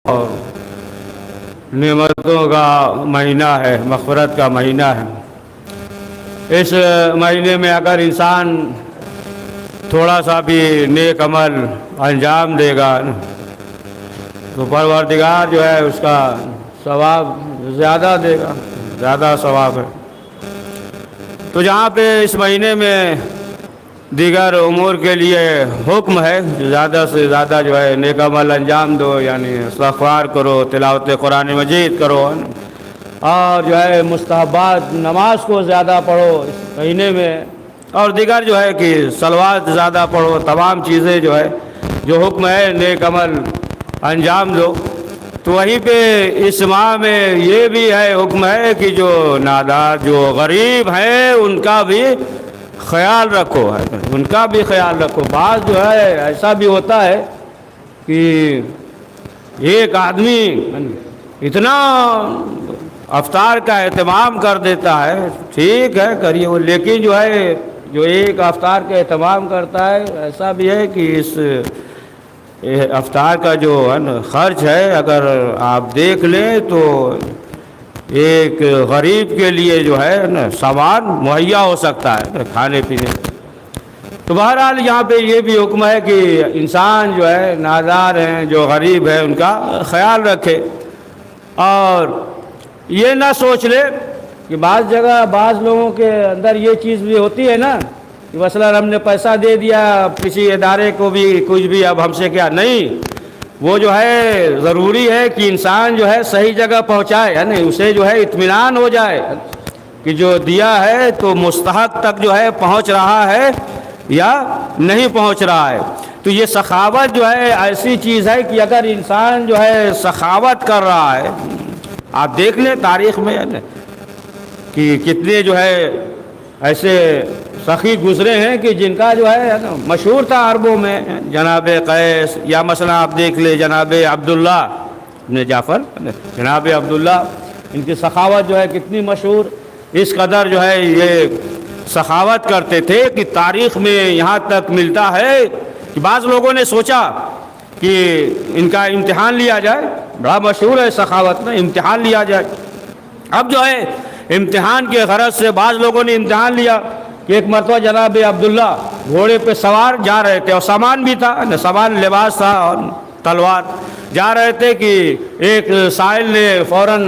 اور نعمتوں کا مہینہ ہے، مغفرت کا مہینہ ہے۔ اس مہینے میں اگر انسان تھوڑا سا بھی نیک عمل انجام دے گا تو پروردگار جو ہے اس کا ثواب زیادہ دے گا، زیادہ ثواب ہے۔ تو جہاں پہ اس مہینے میں دیگر امور کے لیے حکم ہے، زیادہ سے زیادہ جو ہے نیک عمل انجام دو، یعنی استغفار کرو، تلاوت قرآن مجید کرو، اور جو ہے مستحبات نماز کو زیادہ پڑھو اس مہینے میں، اور دیگر جو ہے کہ صلوات زیادہ پڑھو، تمام چیزیں جو ہے جو حکم ہے نیک عمل انجام دو۔ تو وہیں پہ اس ماہ میں یہ بھی ہے، حکم ہے کہ جو نادار، جو غریب ہیں ان کا بھی خیال رکھو، ان کا بھی خیال رکھو۔ بعض جو ہے ایسا بھی ہوتا ہے کہ ایک آدمی اتنا افطار کا اہتمام کر دیتا ہے، ٹھیک ہے کریے وہ، لیکن جو ہے جو ایک افطار کا اہتمام کرتا ہے، ایسا بھی ہے کہ اس افطار کا جو ہے نا خرچ ہے، اگر آپ دیکھ لیں تو ایک غریب کے لیے جو ہے نا سامان مہیا ہو سکتا ہے کھانے پینے۔ تو بہرحال یہاں پہ یہ بھی حکم ہے کہ انسان جو ہے نادار ہیں، جو غریب ہے، ان کا خیال رکھے، اور یہ نہ سوچ لے کہ بعض جگہ بعض لوگوں کے اندر یہ چیز بھی ہوتی ہے نا کہ مثلا ہم نے پیسہ دے دیا کسی ادارے کو بھی کچھ بھی، اب ہم سے کیا نہیں، وہ جو ہے ضروری ہے کہ انسان جو ہے صحیح جگہ پہنچائے، یعنی اسے جو ہے اطمینان ہو جائے کہ جو دیا ہے تو مستحق تک جو ہے پہنچ رہا ہے یا نہیں پہنچ رہا ہے۔ تو یہ سخاوت جو ہے ایسی چیز ہے کہ اگر انسان جو ہے سخاوت کر رہا ہے، آپ دیکھ لیں تاریخ میں کہ کتنے جو ہے ایسے سخی گزرے ہیں کہ جن کا جو ہے مشہور تھا عربوں میں، جناب قیس، یا مثلا آپ دیکھ لیں جناب عبداللہ ابن جعفر، جناب عبداللہ، ان کی سخاوت جو ہے کتنی مشہور، اس قدر جو ہے یہ سخاوت کرتے تھے کہ تاریخ میں یہاں تک ملتا ہے کہ بعض لوگوں نے سوچا کہ ان کا امتحان لیا جائے، بڑا مشہور ہے سخاوت میں، امتحان لیا جائے۔ اب جو ہے امتحان کے غرض سے بعض لوگوں نے امتحان لیا کہ ایک مرتبہ جناب عبداللہ گھوڑے پہ سوار جا رہے تھے، اور سامان بھی تھا، سامان لباس تھا اور تلوار، جا رہے تھے کہ ایک سائل نے فوراً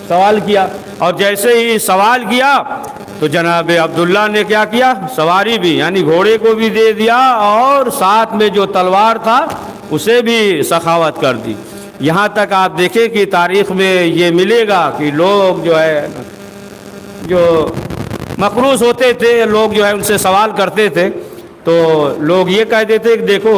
سوال کیا، اور جیسے ہی سوال کیا تو جناب عبداللہ نے کیا کیا، سواری بھی یعنی گھوڑے کو بھی دے دیا، اور ساتھ میں جو تلوار تھا اسے بھی سخاوت کر دی۔ یہاں تک آپ دیکھیں کہ تاریخ میں یہ ملے گا کہ لوگ جو ہے جو مقروض ہوتے تھے، لوگ جو ہے ان سے سوال کرتے تھے، تو لوگ یہ کہتے تھے کہ دیکھو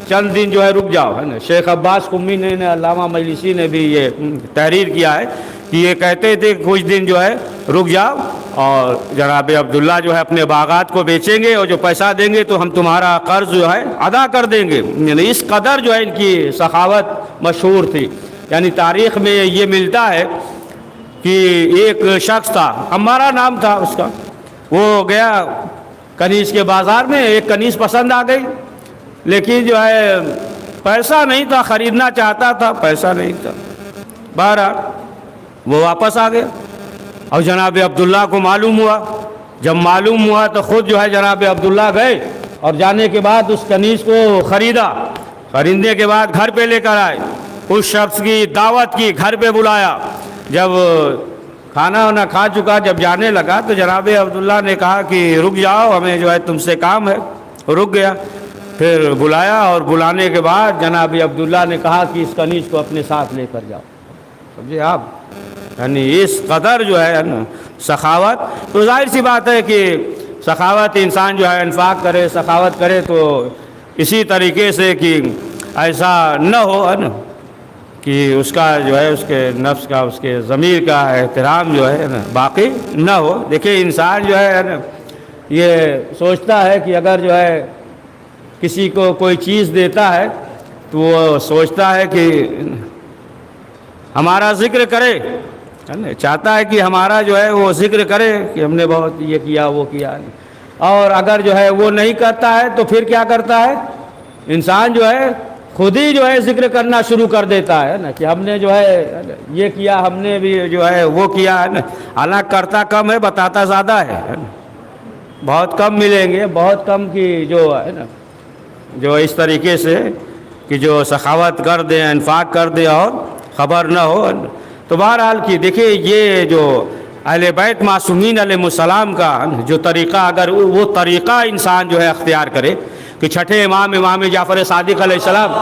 چند دن جو ہے رک جاؤ، ہے نا۔ شیخ عباس قمی نے، علامہ مجلسی نے بھی یہ تحریر کیا ہے کہ یہ کہتے تھے کہ کچھ دن جو ہے رک جاؤ، اور جناب عبداللہ جو ہے اپنے باغات کو بیچیں گے، اور جو پیسہ دیں گے تو ہم تمہارا قرض جو ہے ادا کر دیں گے۔ یعنی اس قدر جو ہے ان کی سخاوت مشہور تھی۔ یعنی تاریخ میں یہ ملتا ہے کہ ایک شخص تھا، ہمارا نام تھا اس کا، وہ گیا کنیز کے بازار میں، ایک کنیز پسند آ گئی، لیکن جو ہے پیسہ نہیں تھا، خریدنا چاہتا تھا، پیسہ نہیں تھا، بہرحال وہ واپس آ گیا۔ اور جناب عبداللہ کو معلوم ہوا، جب معلوم ہوا تو خود جو ہے جناب عبداللہ گئے، اور جانے کے بعد اس کنیز کو خریدا، خریدنے کے بعد گھر پہ لے کر آئے، اس شخص کی دعوت کی، گھر پہ بلایا۔ جب کھانا وانا کھا چکا، جب جانے لگا تو جناب عبداللہ نے کہا کہ رک جاؤ، ہمیں جو ہے تم سے کام ہے، رک گیا۔ پھر بلایا، اور بلانے کے بعد جناب عبداللہ نے کہا کہ اس کنیز کو اپنے ساتھ لے کر جاؤ۔ سمجھے آپ، یعنی اس قدر جو ہے نا سخاوت۔ تو ظاہر سی بات ہے کہ سخاوت انسان جو ہے انفاق کرے، سخاوت کرے تو اسی طریقے سے کہ ایسا نہ ہو، ہے نا، کہ اس کا جو ہے اس کے نفس کا، اس کے ضمیر کا احترام جو ہے نا باقی نہ ہو۔ دیکھیں انسان جو ہے نا یہ سوچتا ہے کہ اگر جو ہے کسی کو کوئی چیز دیتا ہے تو وہ سوچتا ہے کہ ہمارا ذکر کرے، چاہتا ہے کہ ہمارا جو ہے وہ ذکر کرے کہ ہم نے بہت یہ کیا وہ کیا، اور اگر جو ہے وہ نہیں کرتا ہے تو پھر کیا کرتا ہے انسان جو ہے خود ہی جو ہے ذکر کرنا شروع کر دیتا ہے نا کہ ہم نے جو ہے یہ کیا، ہم نے بھی جو ہے وہ کیا ہے نا. حالانکہ کرتا کم ہے بتاتا زیادہ ہے نا. بہت کم ملیں گے، بہت کم کی جو ہے نا جو اس طریقے سے کہ جو سخاوت کر دیں، انفاق کر دیں اور خبر نہ ہو. تو بہرحال کی دیکھیے یہ جو اہل بیت معصومین علیہ السلام کا جو طریقہ، اگر وہ طریقہ انسان جو ہے اختیار کرے کہ چھٹے امام جعفر صادق علیہ السلام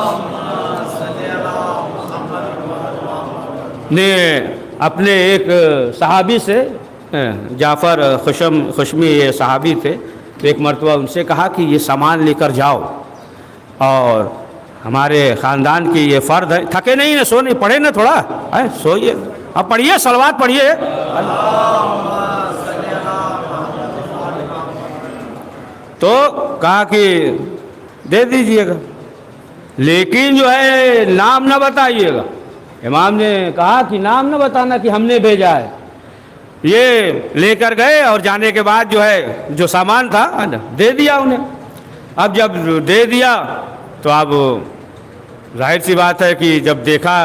نے اپنے ایک صحابی سے، جعفر خشمی یہ صحابی تھے، تو ایک مرتبہ ان سے کہا کہ یہ سامان لے کر جاؤ اور ہمارے خاندان کی یہ فرد ہے. تھکے نہیں نا، سو نہیں، پڑھے نا تھوڑا، سوئیے، اب پڑھیے صلوات پڑھیے. تو کہا کہ دے دیجئے گا، لیکن جو ہے نام نہ بتائیے گا. امام نے کہا کہ نام نہ بتانا کہ ہم نے بھیجا ہے. یہ لے کر گئے اور جانے کے بعد جو ہے جو سامان تھا دے دیا انہیں. اب جب دے دیا تو اب ظاہر سی بات ہے کہ جب دیکھا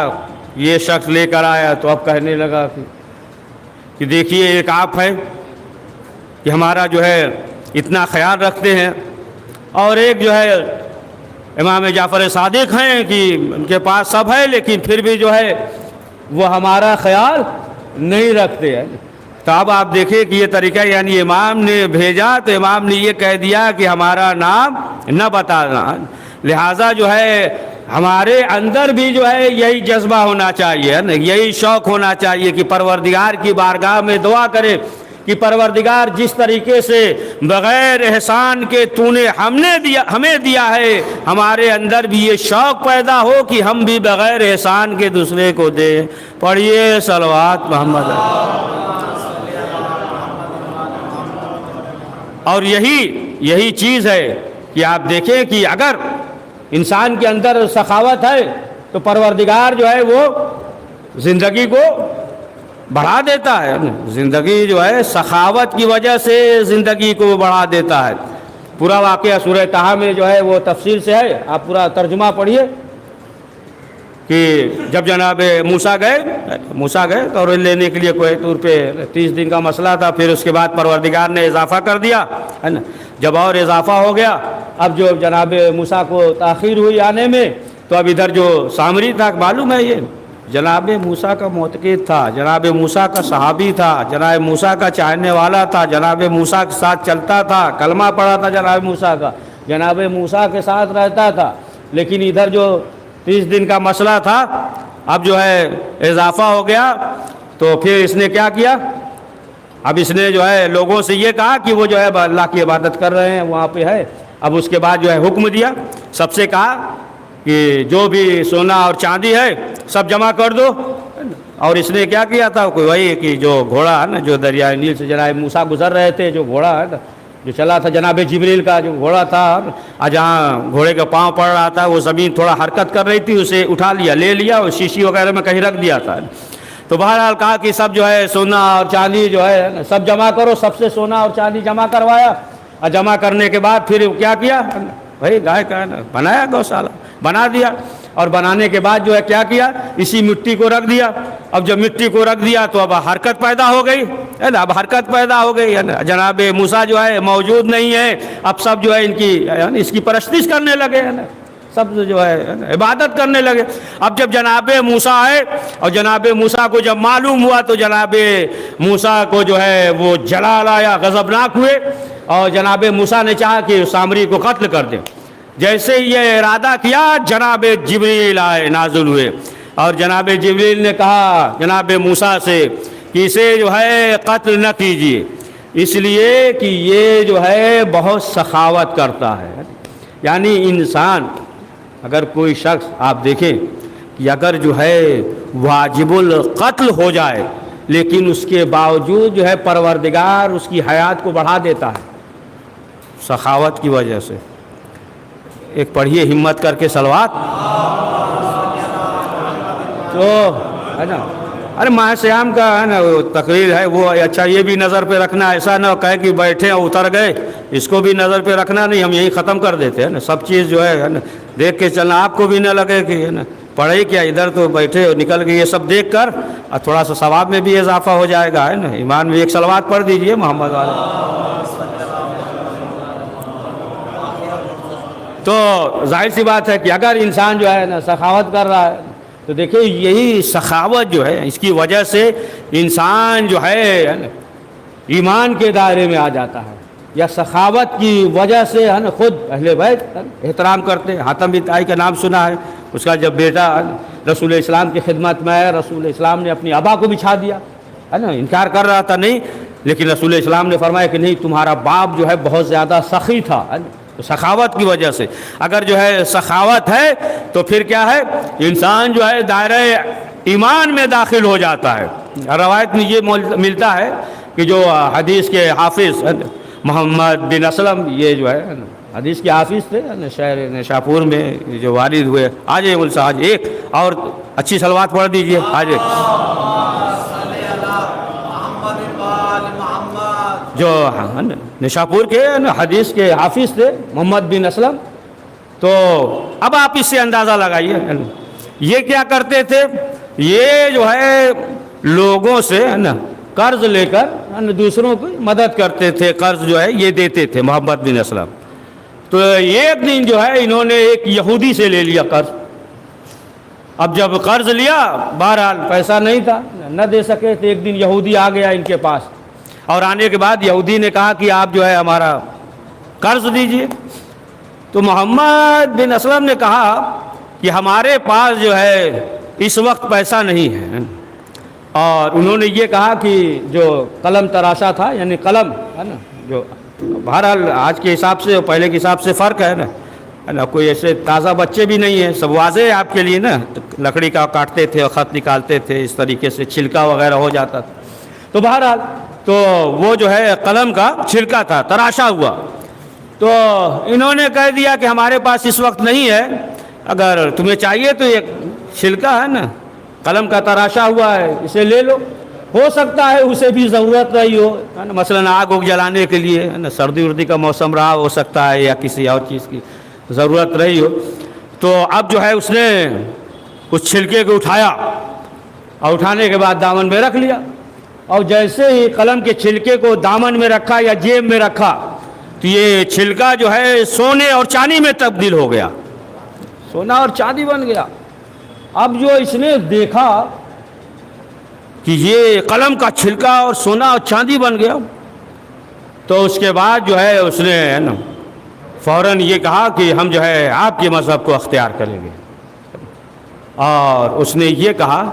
یہ شخص لے کر آیا تو اب کہنے لگا کہ دیکھیے ایک آپ ہے کہ ہمارا جو ہے اتنا خیال رکھتے ہیں، اور ایک جو ہے امام جعفر صادق ہیں کہ ان کے پاس سب ہے لیکن پھر بھی جو ہے وہ ہمارا خیال نہیں رکھتے ہیں. تو اب آپ دیکھیں کہ یہ طریقہ، یعنی امام نے بھیجا تو امام نے یہ کہہ دیا کہ ہمارا نام نہ بتانا. لہٰذا جو ہے ہمارے اندر بھی جو ہے یہی جذبہ ہونا چاہیے، یہی شوق ہونا چاہیے کہ پروردگار کی بارگاہ میں دعا کرے کہ پروردگار جس طریقے سے بغیر احسان کے تو نے ہمیں دیا ہے، ہمارے اندر بھی یہ شوق پیدا ہو کہ ہم بھی بغیر احسان کے دوسرے کو دیں. پڑھیے صلوات محمد. اور یہی چیز ہے کہ آپ دیکھیں کہ اگر انسان کے اندر سخاوت ہے تو پروردگار جو ہے وہ زندگی کو بڑھا دیتا ہے. زندگی جو ہے سخاوت کی وجہ سے زندگی کو بڑھا دیتا ہے. پورا واقعہ سورہ طٰہٰ میں جو ہے وہ تفصیل سے ہے، آپ پورا ترجمہ پڑھیے کہ جب جناب موسیٰ گئے تو لینے کے لیے کوہ طور پہ 30 دن کا مسئلہ تھا. پھر اس کے بعد پروردگار نے اضافہ کر دیا ہے نا. جب اور اضافہ ہو گیا، اب جو جناب موسیٰ کو تاخیر ہوئی آنے میں، تو اب ادھر جو سامری تھا، معلوم ہے یہ جناب موسیٰ کا معتقد تھا، جناب موسیٰ کا صحابی تھا، جناب موسیٰ کا چاہنے والا تھا، جناب موسیٰ کے ساتھ چلتا تھا، کلمہ پڑھا تھا جناب موسیٰ کا، جناب موسیٰ کے ساتھ رہتا تھا. لیکن ادھر جو 30 دن کا مسئلہ تھا، اب جو ہے اضافہ ہو گیا. تو پھر اس نے کیا کیا؟ اب اس نے جو ہے لوگوں سے یہ کہا کہ وہ جو ہے اللہ کی عبادت کر رہے ہیں وہاں پہ ہے. اب اس کے بعد جو ہے حکم دیا، سب سے کہا کہ جو بھی سونا اور چاندی ہے سب جمع کر دو. اور اس نے کیا کیا تھا؟ کوئی وہی کہ جو گھوڑا ہے نا، جو دریائے نیل سے جناب موسیٰ گزر رہے تھے، جو گھوڑا ہے نا جو چلا تھا، جناب جبریل کا جو گھوڑا تھا، جہاں گھوڑے کا پاؤں پڑ رہا تھا وہ زمین تھوڑا حرکت کر رہی تھی، اسے اٹھا لیا، لے لیا اور شیشی وغیرہ میں کہیں رکھ دیا تھا. تو بہرحال کہا کہ سب جو ہے سونا اور چاندی جو ہے سب جمع کرو. سب سے سونا اور چاندی جمع کروایا، اور جمع کرنے کے بعد پھر کیا کیا؟ بھائی گائے کا بنایا، گوشالہ بنا دیا. اور بنانے کے بعد جو ہے کیا کیا؟ اسی مٹی کو رکھ دیا. اب جب مٹی کو رکھ دیا تو اب حرکت پیدا ہو گئی ہے نا، اب حرکت پیدا ہو گئی ہے نا. جناب موسیٰ جو ہے موجود نہیں ہے، اب سب جو ہے اس کی پرستش کرنے لگے ہے نا، سب جو ہے عبادت کرنے لگے. اب جب جناب موسیٰ آئے اور جناب موسیٰ کو جب معلوم ہوا تو جناب موسیٰ کو جو ہے وہ جلال آیا، غضبناک ہوئے، اور جناب موسیٰ نے چاہا کہ سامری کو قتل کر دیں. جیسے یہ ارادہ کیا، جناب جبریل آئے، نازل ہوئے، اور جناب جبریل نے کہا جناب موسیٰ سے کہ اسے جو ہے قتل نہ کیجیے، اس لیے کہ یہ جو ہے بہت سخاوت کرتا ہے. یعنی انسان اگر کوئی شخص آپ دیکھیں کہ اگر جو ہے واجب القتل ہو جائے لیکن اس کے باوجود جو ہے پروردگار اس کی حیات کو بڑھا دیتا ہے سخاوت کی وجہ سے. ایک پڑھیے ہمت کر کے صلوات. تو ہے نا، ارے ماہ سیام کا ہے نا تقریر ہے وہ، اچھا یہ بھی نظر پہ رکھنا، ایسا نہ کہے کہ بیٹھے اور اتر گئے، اس کو بھی نظر پہ رکھنا نہیں، ہم یہی ختم کر دیتے ہیں نا. سب چیز جو ہے نا دیکھ کے چلنا، آپ کو بھی نہ لگے کہ ہے نا پڑھے کیا ادھر تو بیٹھے اور نکل گئے، یہ سب دیکھ کر اور تھوڑا سا ثواب میں بھی اضافہ ہو جائے گا، ہے نا۔ ایمان میں ایک صلوات پڑھ دیجئے محمد والے۔ تو ظاہر سی بات ہے کہ اگر انسان جو ہے نا سخاوت کر رہا ہے تو دیکھیں یہی سخاوت جو ہے اس کی وجہ سے انسان جو ہے نا ایمان کے دائرے میں آ جاتا ہے، یا سخاوت کی وجہ سے ہے نا خود اہل بیت احترام کرتے ہیں۔ حاتم بن طائی کا نام سنا ہے، اس کا جب بیٹا رسول اسلام کی خدمت میں آیا، رسول اسلام نے اپنی ابا کو بچھا دیا، ہے نا، انکار کر رہا تھا نہیں، لیکن رسول اسلام نے فرمایا کہ نہیں، تمہارا باپ جو ہے بہت زیادہ سخی تھا، ہے نا، تو سخاوت کی وجہ سے اگر جو ہے سخاوت ہے تو پھر کیا ہے، انسان جو ہے دائرہ ایمان میں داخل ہو جاتا ہے۔ روایت میں یہ ملتا ہے کہ جو حدیث کے حافظ محمد بن اسلم، یہ جو ہے حدیث کے حافظ تھے شہر نشاپور میں جو والد ہوئے، آج آج ایک اور اچھی صلوات پڑھ دیجئے آج جو نشاپور کے حدیث کے حافظ تھے محمد بن اسلم۔ تو اب آپ اس سے اندازہ لگائیے یہ کیا کرتے تھے، یہ جو ہے لوگوں سے ہے نا قرض لے کر دوسروں کو مدد کرتے تھے، قرض جو ہے یہ دیتے تھے محمد بن اسلم۔ تو ایک دن جو ہے انہوں نے ایک یہودی سے لے لیا قرض۔ اب جب قرض لیا، بہرحال پیسہ نہیں تھا، نہ دے سکے، تو ایک دن یہودی آ گیا ان کے پاس، اور آنے کے بعد یہودی نے کہا کہ آپ جو ہے ہمارا قرض دیجئے۔ تو محمد بن اسلم نے کہا کہ ہمارے پاس جو ہے اس وقت پیسہ نہیں ہے، اور انہوں نے یہ کہا کہ جو قلم تراشا تھا، یعنی قلم ہے نا، جو بہرحال آج کے حساب سے اور پہلے کے حساب سے فرق ہے نا، کوئی ایسے تازہ بچے بھی نہیں ہیں، سب واضح ہے آپ کے لیے نا، لکڑی کا کاٹتے تھے اور خط نکالتے تھے، اس طریقے سے چھلکا وغیرہ ہو جاتا تھا۔ تو بہرحال تو وہ جو ہے قلم کا چھلکا تھا تراشا ہوا، تو انہوں نے کہہ دیا کہ ہمارے پاس اس وقت نہیں ہے، اگر تمہیں چاہیے تو ایک چھلکا ہے نا قلم کا تراشا ہوا ہے، اسے لے لو، ہو سکتا ہے اسے بھی ضرورت رہی ہو، مثلاً آگ وگ جلانے کے لیے، ہے نا، سردی وردی کا موسم رہا ہو سکتا ہے، یا کسی اور چیز کی ضرورت رہی ہو۔ تو اب جو ہے اس نے اس چھلکے کو اٹھایا، اور اٹھانے کے بعد دامن میں رکھ لیا، اور جیسے ہی قلم کے چھلکے کو دامن میں رکھا یا جیب میں رکھا تو یہ چھلکا جو ہے سونے اور چاندی میں تبدیل ہو گیا، سونا اور چاندی بن گیا۔ اب جو اس نے دیکھا کہ یہ قلم کا چھلکا اور سونا اور چاندی بن گیا، تو اس کے بعد جو ہے اس نے فوراً یہ کہا کہ ہم جو ہے آپ کے مذہب کو اختیار کریں گے، اور اس نے یہ کہا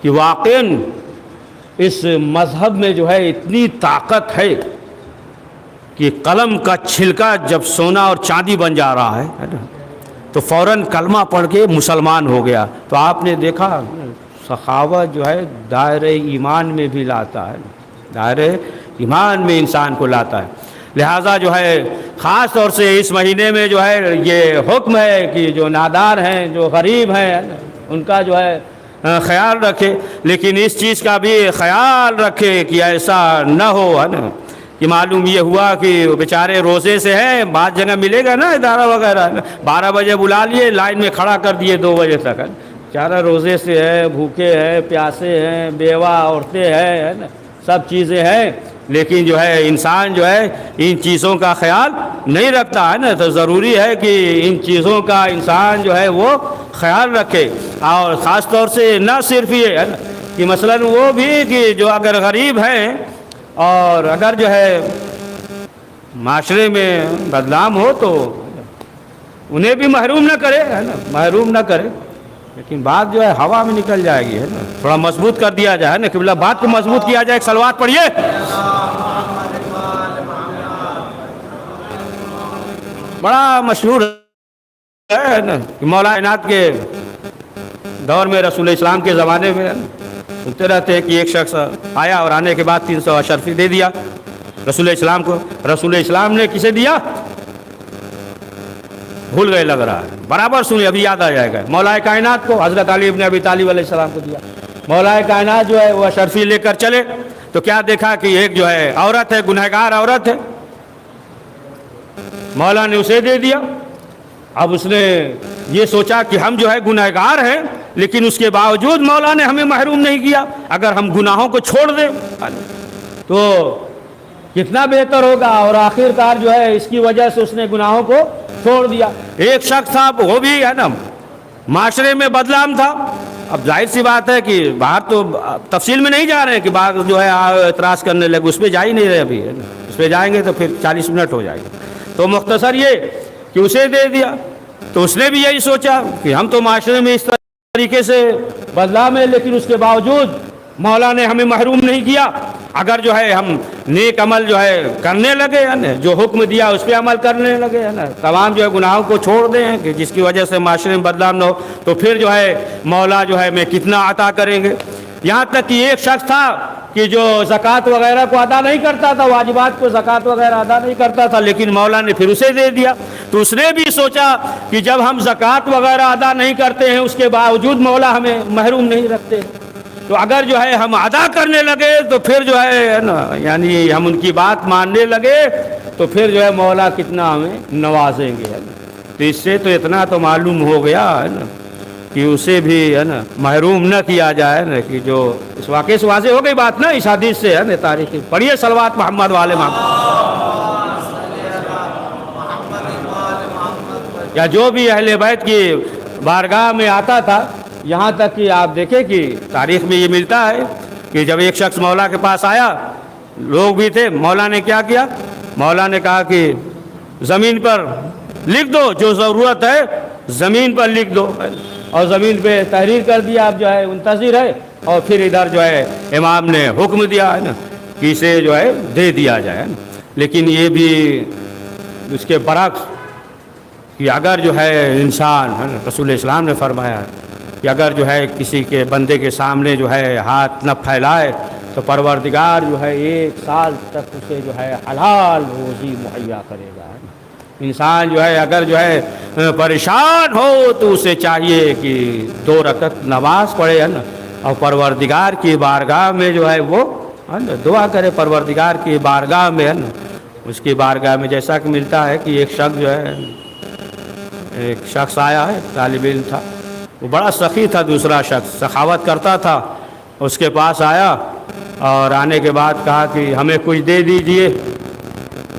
کہ واقعاً اس مذہب میں جو ہے اتنی طاقت ہے کہ قلم کا چھلکا جب سونا اور چاندی بن جا رہا ہے نا، تو فوراً کلمہ پڑھ کے مسلمان ہو گیا۔ تو آپ نے دیکھا سخاوت جو ہے دائرہ ایمان میں بھی لاتا ہے، دائرہ ایمان میں انسان کو لاتا ہے۔ لہٰذا جو ہے خاص طور سے اس مہینے میں جو ہے یہ حکم ہے کہ جو نادار ہیں، جو غریب ہیں، ان کا جو ہے خیال رکھے، لیکن اس چیز کا بھی خیال رکھے کہ ایسا نہ ہو، ہے نا، کہ معلوم یہ ہوا کہ وہ بیچارے روزے سے ہیں، بعض جگہ ملے گا نا ادارہ وغیرہ، 12 بجے بلا لیے، لائن میں کھڑا کر دیے 2 بجے تک، ہے بیچارہ روزے سے ہے، بھوکے ہیں، پیاسے ہیں، بیوہ عورتیں ہیں، ہے نا، سب چیزیں ہیں، لیکن جو ہے انسان جو ہے ان چیزوں کا خیال نہیں رکھتا، ہے نا، تو ضروری ہے کہ ان چیزوں کا انسان جو ہے وہ خیال رکھے۔ اور خاص طور سے نہ صرف یہ ہے نا کہ مثلاً وہ بھی کہ جو اگر غریب ہیں اور اگر جو ہے معاشرے میں بدنام ہو تو انہیں بھی محروم نہ کرے، ہے نا، محروم نہ کرے، لیکن بات جو ہے ہوا میں نکل جائے گی، ہے نا، تھوڑا مضبوط کر دیا جائے نا، کہ بات کو مضبوط کیا جائے۔ ایک صلوات پڑھیے۔ بڑا مشہور ہے نا کہ مولا کائنات کے دور میں، رسول اسلام کے زمانے میں سنتے رہتے ہیں کہ ایک شخص آیا اور آنے کے بعد 300 اشرفی دے دیا رسول اسلام کو۔ رسول اسلام نے کسے دیا؟ بھول گئے لگ رہا ہے، برابر سنیں، ابھی یاد آ جائے گا۔ مولا کائنات کو، حضرت علی ابن ابی طالب علیہ السلام کو دیا۔ مولا کائنات جو ہے وہ اشرفی لے کر چلے تو کیا دیکھا کہ ایک جو ہے عورت ہے، گنہگار عورت ہے، مولا نے اسے دے دیا۔ اب اس نے یہ سوچا کہ ہم جو ہے گنہگار ہیں، لیکن اس کے باوجود مولا نے ہمیں محروم نہیں کیا، اگر ہم گناہوں کو چھوڑ دیں تو کتنا بہتر ہوگا۔ اور آخر کار جو ہے اس کی وجہ سے اس نے گناہوں کو چھوڑ دیا۔ ایک شخص تھا، وہ بھی ہے نا معاشرے میں بدنام تھا۔ اب ظاہر سی بات ہے کہ باہر تو تفصیل میں نہیں جا رہے ہیں کہ باہر جو ہے اعتراض کرنے لگے، اس پہ جا ہی نہیں رہے ابھی، اس پہ جائیں گے تو پھر 40 منٹ ہو جائے گا۔ تو مختصر یہ کہ اسے دے دیا، تو اس نے بھی یہی سوچا کہ ہم تو معاشرے میں اس طریقے سے بدنام ہے، لیکن اس کے باوجود مولا نے ہمیں محروم نہیں کیا۔ اگر جو ہے ہم نیک عمل جو ہے کرنے لگے ہے نا، جو حکم دیا اس پہ عمل کرنے لگے ہے نا، تمام جو ہے گناہوں کو چھوڑ دیں کہ جس کی وجہ سے معاشرے میں بدنام نہ ہو، تو پھر جو ہے مولا جو ہے ہمیں کتنا عطا کریں گے۔ یہاں تک کہ ایک شخص تھا کہ جو زکوٰۃ وغیرہ کو ادا نہیں کرتا تھا، واجبات کو زکوٰۃ وغیرہ ادا نہیں کرتا تھا، لیکن مولا نے پھر اسے دے دیا۔ تو اس نے بھی سوچا کہ جب ہم زکوٰۃ وغیرہ ادا نہیں کرتے ہیں، اس کے باوجود مولا ہمیں محروم نہیں رکھتے، تو اگر جو ہے ہم ادا کرنے لگے تو پھر جو ہے نا، یعنی ہم ان کی بات ماننے لگے تو پھر جو ہے مولا کتنا ہمیں نوازیں گے ہے نا۔ تو اس سے تو اتنا تو معلوم ہو گیا ہے نا کہ اسے بھی ہے نا محروم نہ کیا جائے نا، کہ جو اس واقعے سے واضح ہو گئی بات نا، اس حدیث سے ہے نا تاریخی۔ پڑھیے صلوات محمد والے محمد، یا جو بھی اہل بیت کی بارگاہ میں آتا تھا، یہاں تک کہ آپ دیکھیں کہ تاریخ میں یہ ملتا ہے کہ جب ایک شخص مولا کے پاس آیا، لوگ بھی تھے، مولا نے کیا کیا؟ مولا نے کہا کہ زمین پر لکھ دو، جو ضرورت ہے زمین پر لکھ دو، اور زمین پہ تحریر کر دیا، اب جو ہے منتظر ہے۔ اور پھر ادھر جو ہے امام نے حکم دیا ہے نا کہ اسے جو ہے دے دیا جائے۔ لیکن یہ بھی اس کے برعکس کہ اگر جو ہے انسان ہے نا، رسول اسلام نے فرمایا کہ اگر جو ہے کسی کے بندے کے سامنے جو ہے ہاتھ نہ پھیلائے تو پروردگار جو ہے 1 سال تک اسے جو ہے حلال روزی مہیا کرے گا۔ انسان جو ہے اگر جو ہے پریشان ہو تو اسے چاہیے کہ 2 رکعت نماز پڑھے ہے نا، اور پروردگار کی بارگاہ میں جو ہے وہ دعا کرے، پروردگار کی بارگاہ میں ہے نا، اس کی بارگاہ میں جیسا کہ ملتا ہے کہ ایک شخص آیا ہے، طالب علم تھا، وہ بڑا سخی تھا، دوسرا شخص سخاوت کرتا تھا، اس کے پاس آیا اور آنے کے بعد کہا کہ ہمیں کچھ دے دیجئے۔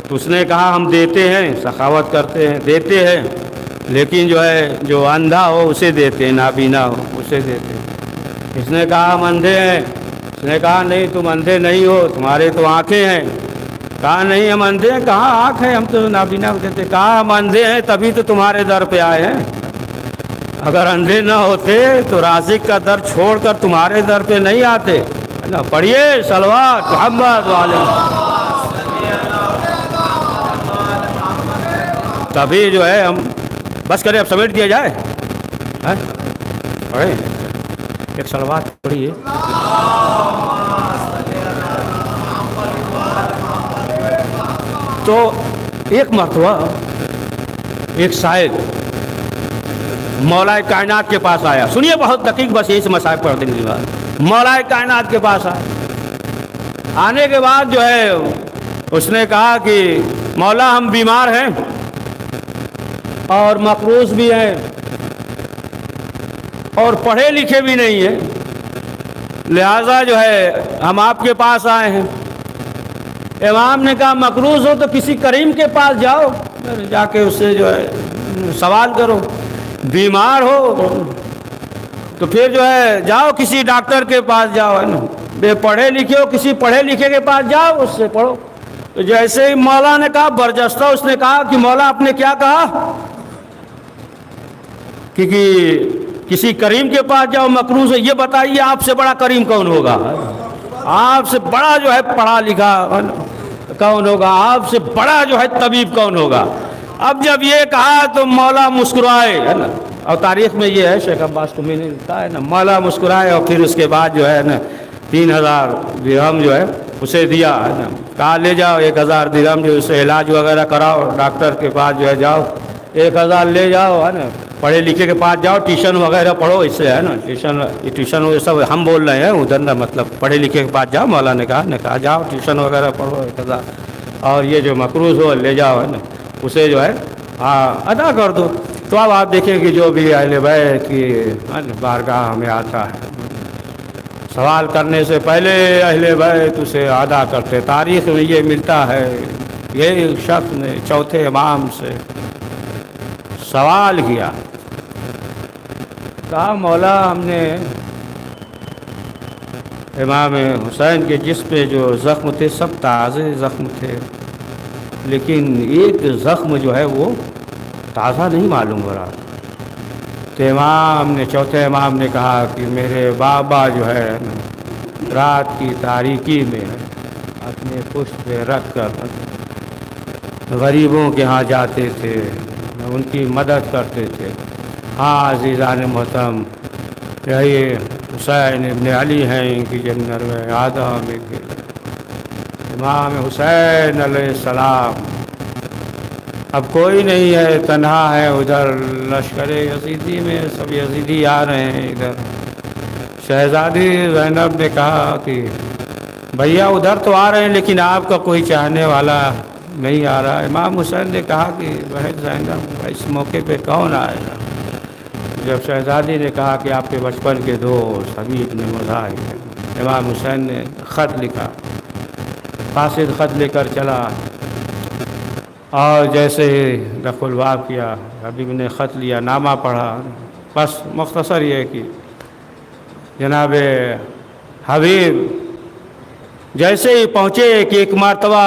تو اس نے کہا ہم دیتے ہیں، سخاوت کرتے ہیں، دیتے ہیں، لیکن جو ہے جو اندھا ہو اسے دیتے ہیں، نابینا ہو اسے دیتے ہیں۔ اس نے کہا ہم اندھے ہیں، اس نے کہا نہیں تم اندھے نہیں ہو، تمہارے تو آنکھیں ہیں۔ کہا نہیں ہم اندھے ہیں، کہاں آنکھ ہے، ہم تو نابینا دیتے۔ کہا ہم اندھے ہیں تبھی تو تمہارے در پہ آئے ہیں، اگر اندھے نہ ہوتے تو رازق کا در چھوڑ کر تمہارے در پہ نہیں آتے۔ پڑھیے صلوات محمد والے، تبھی جو ہے ہم بس کریں، اب سمیٹ دیا جائے، پڑھیں ایک صلوات پڑھیے۔ تو ایک مرتبہ ایک سائل مولا کائنات کے پاس آیا، سنیے بہت دقیق، بس یہی سے مسائل پڑھ دیں گے۔ مولا کائنات کے پاس آیا، آنے کے بعد جو ہے اس نے کہا کہ مولا ہم بیمار ہیں اور مقروض بھی ہیں اور پڑھے لکھے بھی نہیں ہیں، لہذا جو ہے ہم آپ کے پاس آئے ہیں۔ امام نے کہا مقروض ہو تو کسی کریم کے پاس جاؤ، جا کے اس سے جو ہے سوال کرو، بیمار ہو تو پھر جو ہے جاؤ کسی ڈاکٹر کے پاس جاؤ، ہے نا، بے پڑھے لکھے ہو کسی پڑھے لکھے کے پاس جاؤ، اس سے پڑھو۔ تو جیسے ہی مولا نے کہا برجستہ اس نے کہا کہ مولا آپ نے کیا کہا کہ کسی کریم کے پاس جاؤ، مقروض ہے، یہ بتائیے آپ سے بڑا کریم کون ہوگا، آپ سے بڑا جو ہے پڑھا لکھا کون ہوگا، آپ سے بڑا جو ہے طبیب کون ہوگا۔ اب جب یہ کہا تو مولا مسکرائے، ہے نا، اور تاریخ میں یہ ہے، شیخ عباس کو میں نے لکھا ہے نا، مولا مسکرائے اور پھر اس کے بعد جو ہے نا 3000 درہم جو ہے اسے دیا، ہے نا، کہا لے جاؤ 1000 درہم جو اسے علاج وغیرہ کراؤ، ڈاکٹر کے پاس جو ہے جاؤ، 1000 لے جاؤ، ہے نا، پڑھے لکھے کے پاس جاؤ، ٹیوشن وغیرہ پڑھو، اس سے ہے نا ٹیوشن وہ سب ہم بول رہے ہیں ادھر نہ، مطلب پڑھے لکھے کے پاس جاؤ، مولا نے کہا جاؤ ٹیوشن وغیرہ پڑھو 1000، اور یہ جو مقروض ہو لے جاؤ، ہے نا، اسے جو ہے ادا کر دو۔ تو اب آپ دیکھیں کہ جو بھی اہل بیت کی بارگاہ میں آتا ہے سوال کرنے سے پہلے اہل بیت اسے ادا کرتے. تاریخ میں یہ ملتا ہے یہ شخص نے چوتھے امام سے سوال کیا, کہا مولا ہم نے امام حسین کے جسم پہ جو زخم تھے سب تازے زخم تھے, لیکن ایک زخم جو ہے وہ تازہ نہیں معلوم ہو رہا. تو امام نے چوتھے امام نے کہا کہ میرے بابا جو ہے رات کی تاریکی میں اپنے پشت پہ رکھ کر غریبوں کے ہاں جاتے تھے, ان کی مدد کرتے تھے. ہاں عزیزان محترم, یہی حسین ابن علی ہیں کہ جنت میں آدم امام حسین علیہ السلام. اب کوئی نہیں ہے, تنہا ہے ادھر لشکر یزیدی میں, سب یزیدی آ رہے ہیں ادھر. شہزادی زینب نے کہا کہ بھیا ادھر تو آ رہے ہیں لیکن آپ کا کوئی چاہنے والا نہیں آ رہا. امام حسین نے کہا کہ بہن زینب اس موقع پہ کون آئے گا. جب شہزادی نے کہا کہ آپ کے بچپن کے دوست حبیب نے مظاہر ہیں, امام حسین نے خط لکھا, قاصد خط لے کر چلا اور جیسے ہی رف الباب کیا حبیب نے خط لیا, نامہ پڑھا, بس مختصر یہ کہ جناب حبیب جیسے ہی پہنچے کہ ایک مرتبہ